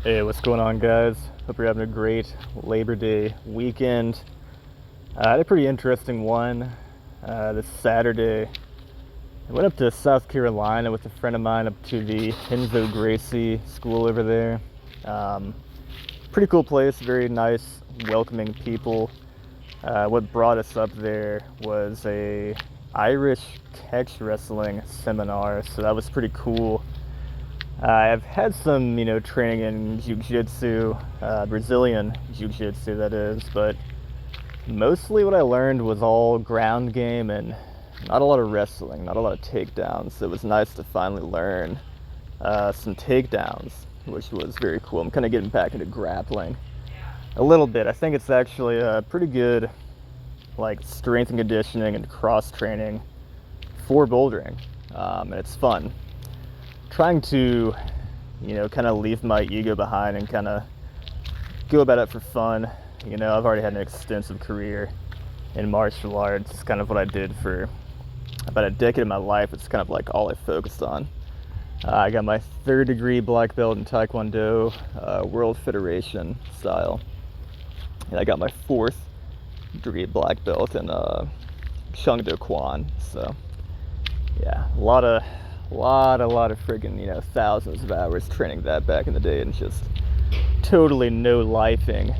Hey, what's going on, guys? Hope you're having a great Labor Day weekend. I had a pretty interesting one this Saturday. I went up to South Carolina with a friend of mine up to the Hinsdale Gracie school over there. Um, Pretty cool place, very nice, welcoming people. What brought us up there was a Irish catch wrestling seminar, so that was pretty cool. I've had some, training in jiu-jitsu, Brazilian jiu-jitsu that is, but mostly what I learned was all ground game and not a lot of wrestling, not a lot of takedowns. So it was nice to finally learn some takedowns, which was very cool. I'm kind of getting back into grappling a little bit. I think it's actually a pretty good, like, strength and conditioning and cross training for bouldering, and it's fun. Trying to, kind of leave my ego behind and kind of go about it for fun. I've already had an extensive career in martial arts. It's kind of what I did for about a decade of my life. It's kind of like all I focused on. I got my 3rd degree black belt in Taekwondo, World Federation style. And I got my 4th degree black belt in Chung Do Kwan. So, yeah, a lot of friggin', thousands of hours training that back in the day, and just totally no lifing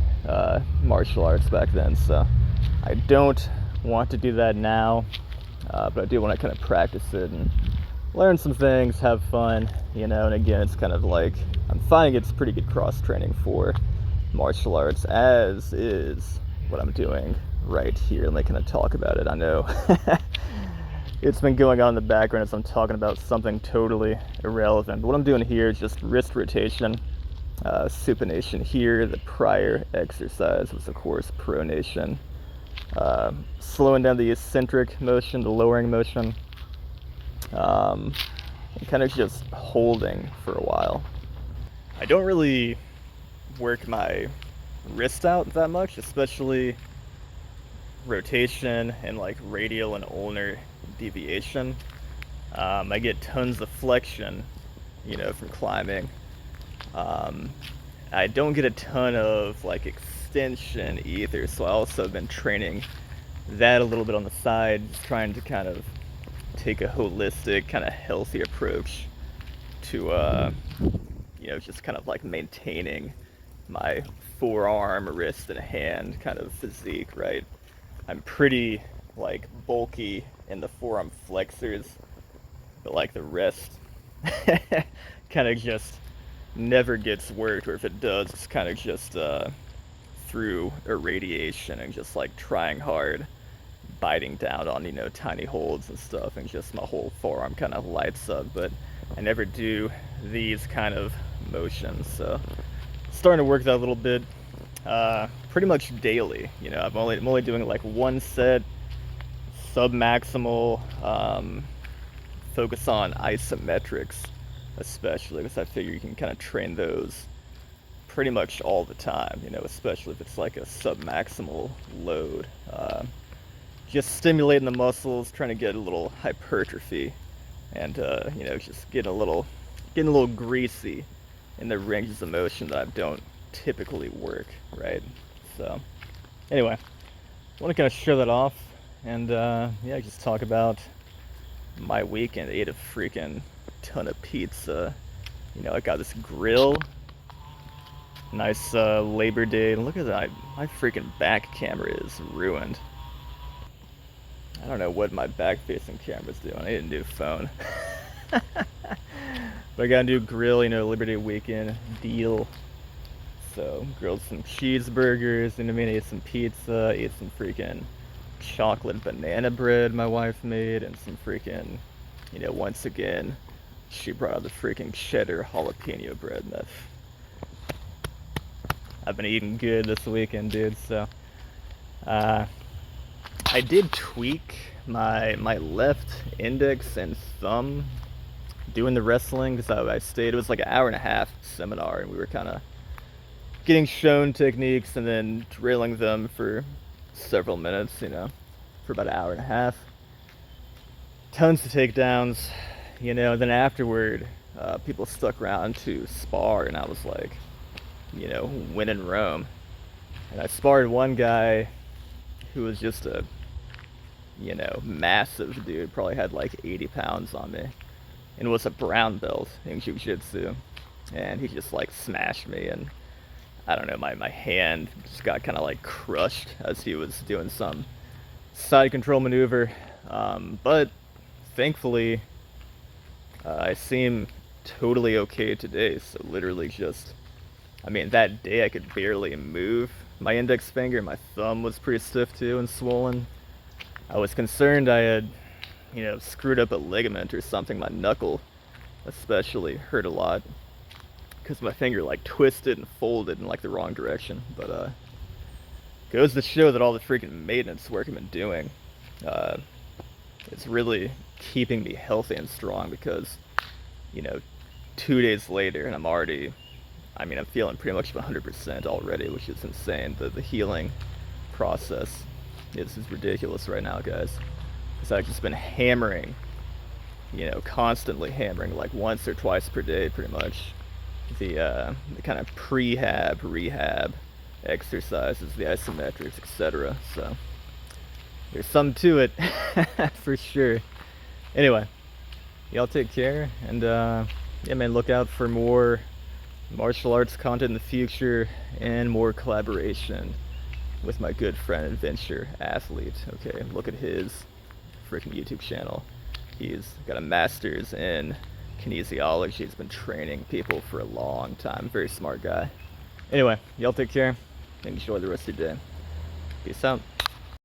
martial arts back then. So I don't want to do that now, but I do want to kind of practice it and learn some things, have fun, and again, it's kind of like I'm finding it's pretty good cross training for martial arts, as is what I'm doing right here. Let me kind of talk about it. I know it's been going on in the background as I'm talking about something totally irrelevant. But what I'm doing here is just wrist rotation, supination here. The prior exercise was, of course, pronation. Slowing down the eccentric motion, the lowering motion, and kind of just holding for a while. I don't really work my wrist out that much, especially rotation and like radial and ulnar deviation. I get tons of flexion, from climbing. I don't get a ton of like extension either, so I also have been training that a little bit on the side, just trying to kind of take a holistic, kind of healthy approach to, just kind of like maintaining my forearm, wrist, and hand kind of physique, right? I'm pretty like bulky in the forearm flexors, but like the rest kind of just never gets worked, or if it does, it's kind of just through irradiation and just like trying hard, biting down on, tiny holds and stuff, and just my whole forearm kind of lights up. But I never do these kind of motions, so starting to work that a little bit, pretty much daily. I'm only doing like one set, sub-maximal, focus on isometrics, especially because I figure you can kind of train those pretty much all the time, especially if it's like a sub-maximal load. Just stimulating the muscles, trying to get a little hypertrophy, and just getting a little greasy in the ranges of motion that I don't typically work, right? So anyway, I want to kind of show that off, and just talk about my weekend. I ate a freaking ton of pizza. I got this grill, nice Labor Day. Look at that, my freaking back camera is ruined. I don't know what my back-facing camera's doing. I need a new phone. But I got a new grill, Labor Day weekend deal. So grilled some cheeseburgers, ate some pizza, ate some freaking chocolate banana bread my wife made, and some freaking, once again, she brought out the freaking cheddar jalapeno bread. And I've been eating good this weekend, dude. So I did tweak my left index and thumb doing the wrestling, because I stayed. It was like an hour and a half seminar, and we were kind of getting shown techniques and then drilling them for several minutes, for about an hour and a half. Tons of takedowns, then afterward, people stuck around to spar, and I was like, win in Rome. And I sparred one guy who was just a, massive dude, probably had like 80 pounds on me, and was a brown belt in jiu-jitsu. And he just like smashed me, and I don't know, my hand just got kind of like crushed as he was doing some side control maneuver. But thankfully, I seem totally okay today. So literally just, that day I could barely move my index finger. My thumb was pretty stiff too and swollen. I was concerned I had, screwed up a ligament or something. My knuckle especially hurt a lot because my finger like twisted and folded in like the wrong direction. But goes to show that all the freaking maintenance work I've been doing, it's really keeping me healthy and strong, because 2 days later and I'm already, I'm feeling pretty much 100% already, which is insane. The healing process is ridiculous right now, guys, because I've just been hammering, constantly hammering, like once or twice per day pretty much, the kind of rehab exercises, the isometrics, etc. So there's something to it for sure. Anyway, y'all take care, and yeah, man, look out for more martial arts content in the future and more collaboration with my good friend Adventure Athlete. Okay, look at his freaking YouTube channel. He's got a master's in kinesiology. He's been training people for a long time. Very smart guy. Anyway, y'all take care and enjoy the rest of your day. Peace out.